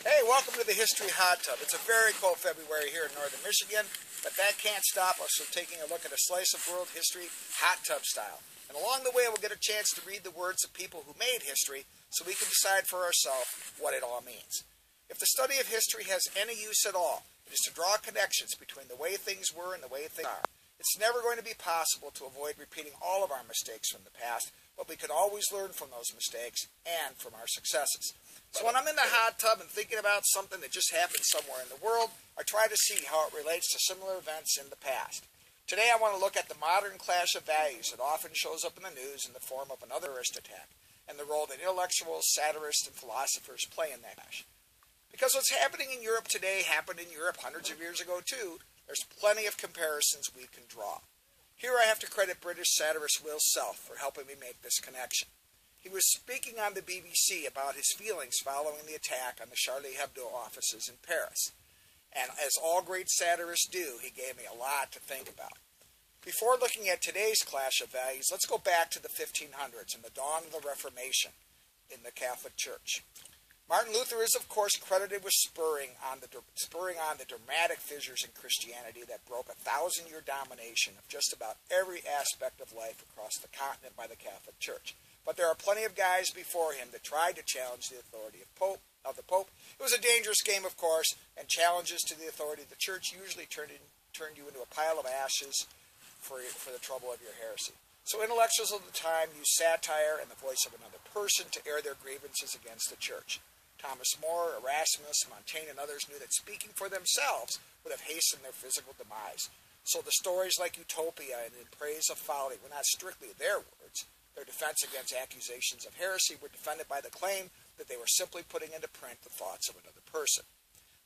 Hey, welcome to the History Hot Tub. It's a very cold February here in northern Michigan, but that can't stop us from taking a look at a slice of world history hot tub style. And along the way, we'll get a chance to read the words of people who made history so we can decide for ourselves what it all means. If the study of history has any use at all, it is to draw connections between the way things were and the way things are. It's never going to be possible to avoid repeating all of our mistakes from the past, but we can always learn from those mistakes and from our successes. So when I'm in the hot tub and thinking about something that just happened somewhere in the world, I try to see how it relates to similar events in the past. Today I want to look at the modern clash of values that often shows up in the news in the form of another terrorist attack, and the role that intellectuals, satirists, and philosophers play in that clash. Because what's happening in Europe today happened in Europe hundreds of years ago too, there's plenty of comparisons we can draw. Here I have to credit British satirist Will Self for helping me make this connection. He was speaking on the BBC about his feelings following the attack on the Charlie Habdo offices in Paris. And as all great satirists do, he gave me a lot to think about. Before looking at today's clash of values, let's go back to the 1500s and the dawn of the Reformation in the Catholic Church. Martin Luther is, of course, credited with spurring on the dramatic fissures in Christianity that broke a 1,000-year domination of just about every aspect of life across the continent by the Catholic Church. But there are plenty of guys before him that tried to challenge the authority of the Pope. It was a dangerous game, of course, and challenges to the authority of the Church usually turned you into a pile of ashes for the trouble of your heresy. So intellectuals of the time used satire and the voice of another person to air their grievances against the Church. Thomas More, Erasmus, Montaigne, and others knew that speaking for themselves would have hastened their physical demise. So the stories like Utopia and In Praise of Folly were not strictly their words. Their defense against accusations of heresy were defended by the claim that they were simply putting into print the thoughts of another person.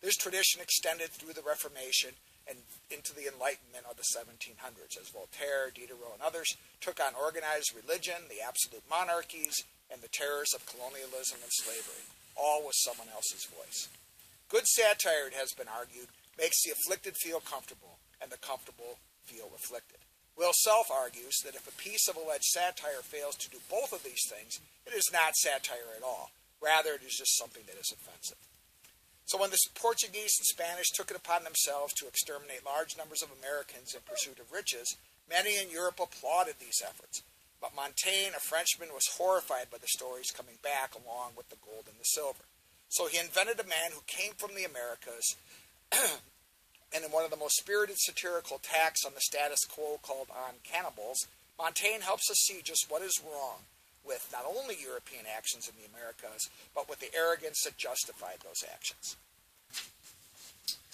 This tradition extended through the Reformation and into the Enlightenment of the 1700s, as Voltaire, Diderot, and others took on organized religion, the absolute monarchies, and the terrors of colonialism and slavery, all with someone else's voice. Good satire, it has been argued, makes the afflicted feel comfortable, and the comfortable feel afflicted. Will Self argues that if a piece of alleged satire fails to do both of these things, it is not satire at all. Rather, it is just something that is offensive. So when the Portuguese and Spanish took it upon themselves to exterminate large numbers of Americans in pursuit of riches, many in Europe applauded these efforts. But Montaigne, a Frenchman, was horrified by the stories coming back along with the gold and the silver. So he invented a man who came from the Americas and in one of the most spirited satirical attacks on the status quo called On Cannibals, Montaigne helps us see just what is wrong with not only European actions in the Americas, but with the arrogance that justified those actions.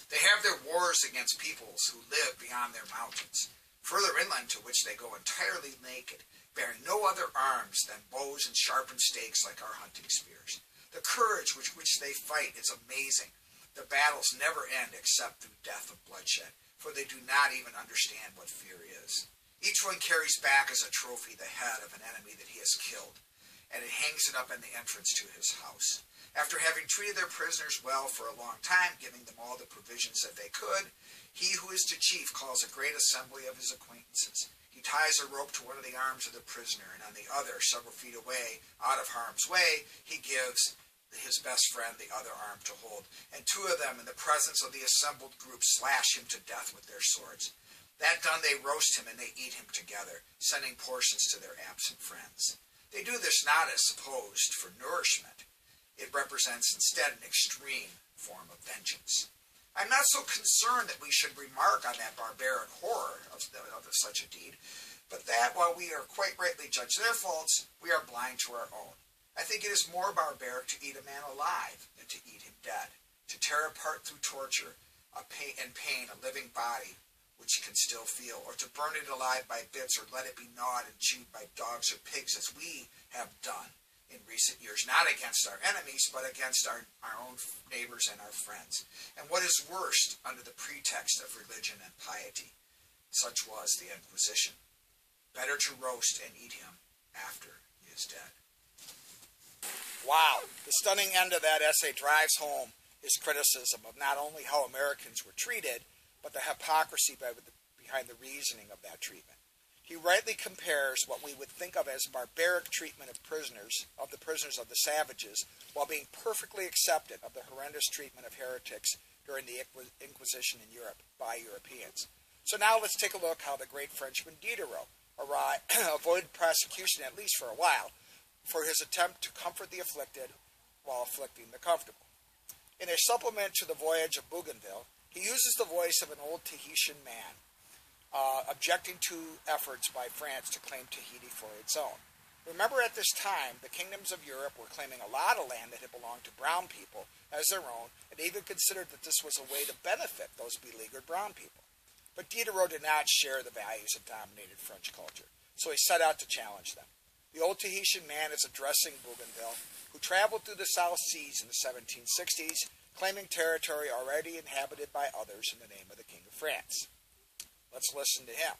They have their wars against peoples who live beyond their mountains, further inland to which they go entirely naked, bearing no other arms than bows and sharpened stakes like our hunting spears. The courage with which they fight is amazing. The battles never end except through death of bloodshed, for they do not even understand what fear is. Each one carries back as a trophy the head of an enemy that he has killed, and it hangs it up in the entrance to his house. After having treated their prisoners well for a long time, giving them all the provisions that they could, he who is the chief calls a great assembly of his acquaintances. He ties a rope to one of the arms of the prisoner, and on the other, several feet away, out of harm's way, he gives his best friend the other arm to hold, and two of them, in the presence of the assembled group, slash him to death with their swords. That done, they roast him and they eat him together, sending portions to their absent friends. They do this not as supposed for nourishment. It represents instead an extreme form of vengeance. I'm not so concerned that we should remark on that barbaric horror of such a deed, but that while we are quite rightly judge their faults, we are blind to our own. I think it is more barbaric to eat a man alive than to eat him dead, to tear apart through torture and pain a living body which can still feel, or to burn it alive by bits or let it be gnawed and chewed by dogs or pigs as we have done in recent years, not against our enemies, but against our own neighbors and our friends. And what is worst, under the pretext of religion and piety. Such was the Inquisition. Better to roast and eat him after he is dead. Wow, the stunning end of that essay drives home his criticism of not only how Americans were treated, but the hypocrisy behind the reasoning of that treatment. He rightly compares what we would think of as barbaric treatment of the prisoners of the savages, while being perfectly accepted of the horrendous treatment of heretics during the Inquisition in Europe by Europeans. So now let's take a look how the great Frenchman Diderot avoided prosecution, at least for a while, for his attempt to comfort the afflicted while afflicting the comfortable. In a supplement to the Voyage of Bougainville, he uses the voice of an old Tahitian man, objecting to efforts by France to claim Tahiti for its own. Remember, at this time, the kingdoms of Europe were claiming a lot of land that had belonged to brown people as their own, and even considered that this was a way to benefit those beleaguered brown people. But Diderot did not share the values that dominated French culture, so he set out to challenge them. The old Tahitian man is addressing Bougainville, who traveled through the South Seas in the 1760s, claiming territory already inhabited by others in the name of the King of France. Let's listen to him.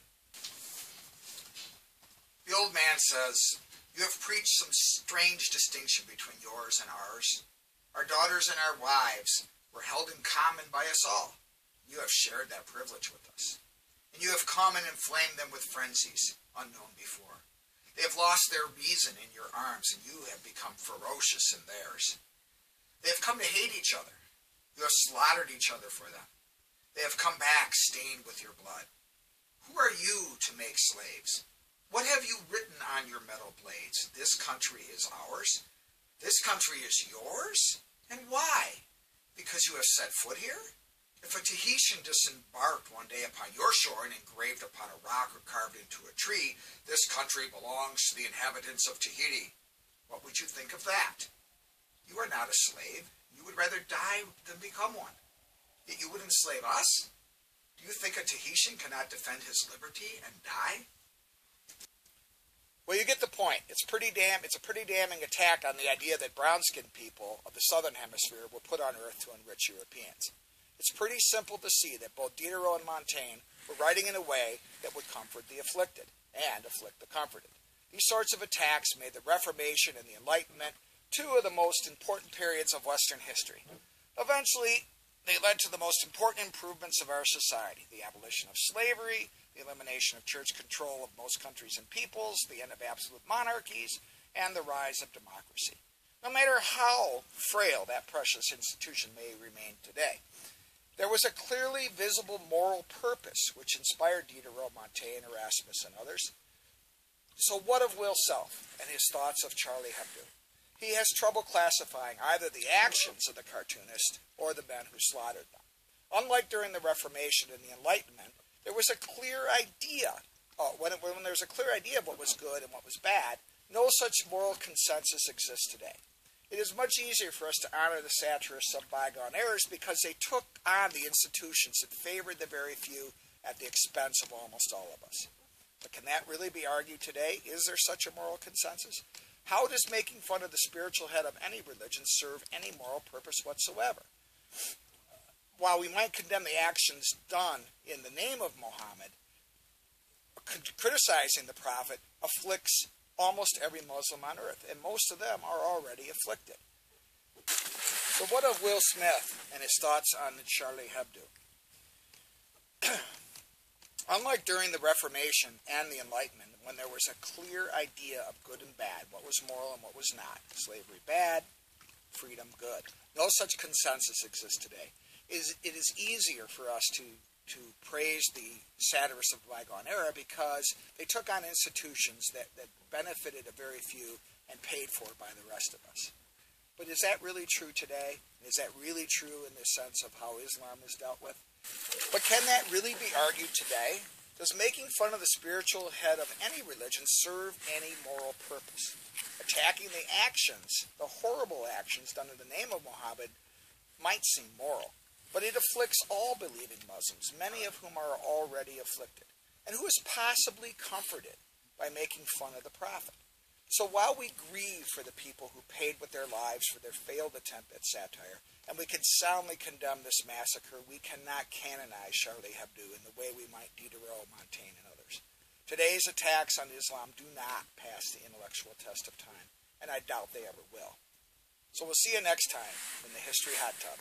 The old man says, "You have preached some strange distinction between yours and ours. Our daughters and our wives were held in common by us all. You have shared that privilege with us. And you have come and inflamed them with frenzies unknown before. They have lost their reason in your arms, and you have become ferocious in theirs. They have come to hate each other. You have slaughtered each other for them. They have come back stained with your blood. Who are you to make slaves? What have you written on your metal blades? This country is ours? This country is yours? And why? Because you have set foot here? If a Tahitian disembarked one day upon your shore and engraved upon a rock or carved into a tree, this country belongs to the inhabitants of Tahiti, what would you think of that? You are not a slave. You would rather die than become one. Yet you would enslave us? Do you think a Tahitian cannot defend his liberty and die?" Well, you get the point. It's a pretty damning attack on the idea that brown-skinned people of the southern hemisphere were put on earth to enrich Europeans. It's pretty simple to see that both Diderot and Montaigne were writing in a way that would comfort the afflicted and afflict the comforted. These sorts of attacks made the Reformation and the Enlightenment two of the most important periods of Western history. Eventually, they led to the most important improvements of our society: the abolition of slavery, the elimination of church control of most countries and peoples, the end of absolute monarchies, and the rise of democracy. No matter how frail that precious institution may remain today, there was a clearly visible moral purpose which inspired Diderot, Montaigne, Erasmus, and others. So what of Will Self and his thoughts of Charlie Habdo? He has trouble classifying either the actions of the cartoonist or the men who slaughtered them. Unlike during the Reformation and the Enlightenment, there was a clear idea. When there was a clear idea of what was good and what was bad, no such moral consensus exists today. It is much easier for us to honor the satirists of bygone eras because they took on the institutions that favored the very few at the expense of almost all of us. But can that really be argued today? Is there such a moral consensus? How does making fun of the spiritual head of any religion serve any moral purpose whatsoever? While we might condemn the actions done in the name of Muhammad, criticizing the prophet afflicts almost every Muslim on earth, and most of them are already afflicted. So what of Will Smith and his thoughts on Charlie Habdo? Unlike during the Reformation and the Enlightenment, when there was a clear idea of good and bad, what was moral and what was not, slavery bad, freedom good, no such consensus exists today. It is easier for us to praise the satirists of the bygone era because they took on institutions that benefited a very few and paid for by the rest of us. But is that really true today? Is that really true in the sense of how Islam is dealt with? But can that really be argued today? Does making fun of the spiritual head of any religion serve any moral purpose? Attacking the actions, the horrible actions done in the name of Muhammad, might seem moral. But it afflicts all believing Muslims, many of whom are already afflicted. And who is possibly comforted by making fun of the prophet? So while we grieve for the people who paid with their lives for their failed attempt at satire, and we can soundly condemn this massacre, we cannot canonize Charlie Habdo in the way we might Diderot, Montaigne, and others. Today's attacks on Islam do not pass the intellectual test of time, and I doubt they ever will. So we'll see you next time in the History Hot Tub.